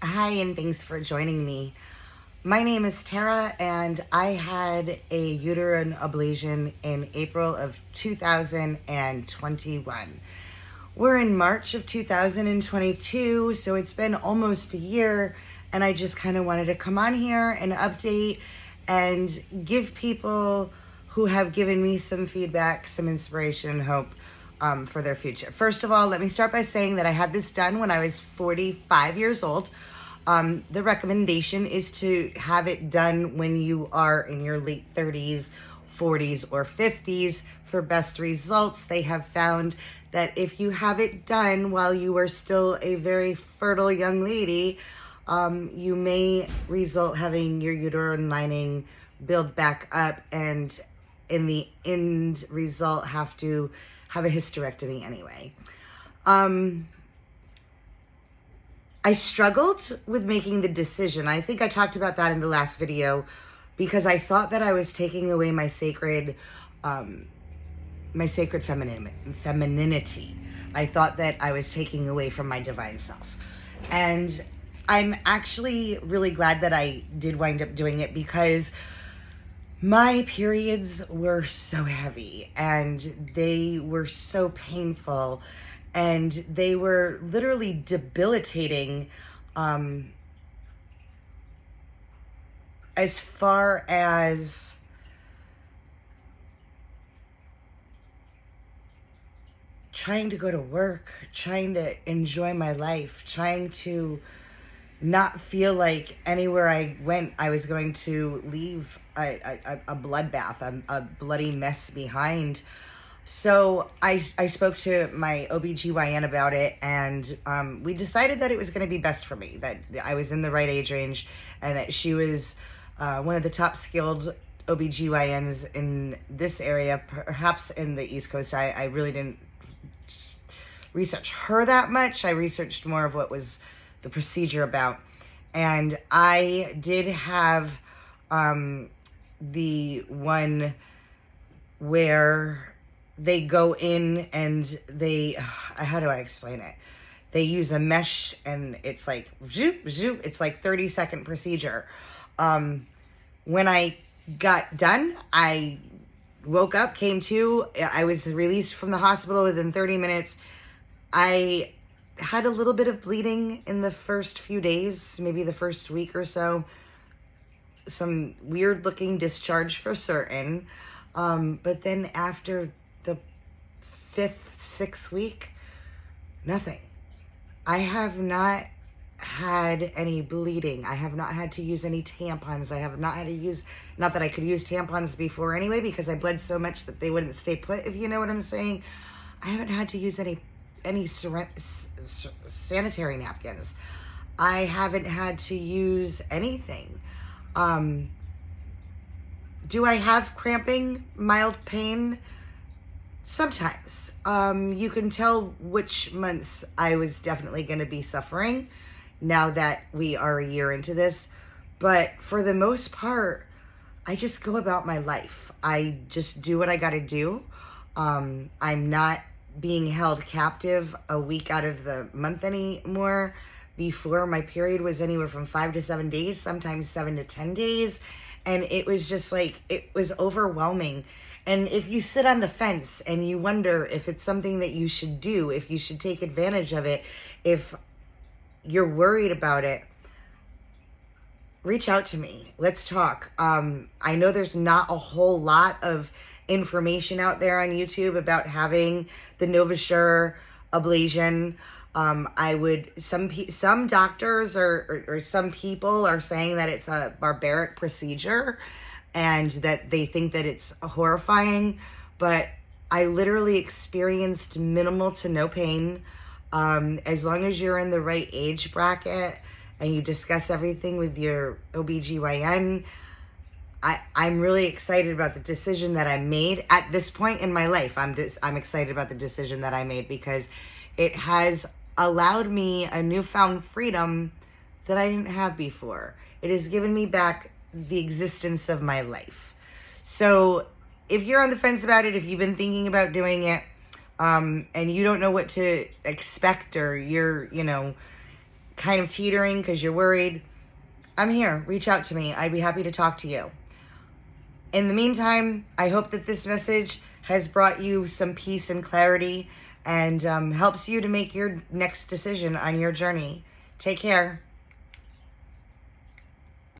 Hi, and thanks for joining me. My name is Tara, and I had a uterine ablation in April of 2021. We're in March of 2022, so it's been almost a year, and I just kind of wanted to come on here and update and give people who have given me some feedback, some inspiration, and hope for their future. First of all, let me start by saying that I had this done when I was 45 years old. The recommendation is to have it done when you are in your late 30s, 40s, or 50s for best results. They have found that if you have it done while you are still a very fertile young lady, you may result having your uterine lining build back up, and in the end result have to have a hysterectomy anyway. I struggled with making the decision. I think I talked about that in the last video because I thought that I was taking away my sacred femininity. I thought that I was taking away from my divine self. And I'm actually really glad that I did wind up doing it because my periods were so heavy and they were so painful and they were literally debilitating as far as trying to go to work, trying to enjoy my life, trying to not feel like anywhere I went I was going to leave a bloodbath, a bloody mess behind. So I spoke to my OBGYN about it, and we decided that it was going to be best for me, that I was in the right age range, and that she was one of the top skilled OBGYNs in this area, perhaps in the East Coast. I really didn't research her that much. I researched more of what was the procedure about. And I did have the one where they go in and they, how do I explain it? They use a mesh and it's like, zoop, zoop, it's like 30-second procedure. When I got done, I woke up, came to, I was released from the hospital within 30 minutes. I had a little bit of bleeding in the first few days, maybe the first week or so. Some weird looking discharge for certain. But then after the 5th, 6th week, nothing. I have not had any bleeding. I have not had to use any tampons. I have not had to use, not that I could use tampons before anyway, because I bled so much that they wouldn't stay put, if you know what I'm saying. I haven't had to use any sanitary napkins. I haven't had to use anything. Do I have cramping, mild pain? Sometimes. You can tell which months I was definitely going to be suffering now that we are a year into this. But for the most part, I just go about my life. I just do what I got to do. I'm not being held captive a week out of the month anymore. Before, my period was anywhere from 5 to 7 days, sometimes 7 to 10 days. And it was just like, it was overwhelming. And if you sit on the fence and you wonder if it's something that you should do, if you should take advantage of it, if you're worried about it, reach out to me. Let's talk. I know there's not a whole lot of information out there on YouTube about having the NovaSure ablation. Some doctors or some people are saying that it's a barbaric procedure and that they think that it's horrifying, but I literally experienced minimal to no pain. As long as you're in the right age bracket and you discuss everything with your OBGYN, I'm really excited about the decision that I made at this point in my life. I'm excited about the decision that I made because it has allowed me a newfound freedom that I didn't have before. It has given me back the existence of my life. So if you're on the fence about it, if you've been thinking about doing it, and you don't know what to expect, or you're, kind of teetering because you're worried, I'm here. Reach out to me. I'd be happy to talk to you. In the meantime, I hope that this message has brought you some peace and clarity and helps you to make your next decision on your journey. Take care.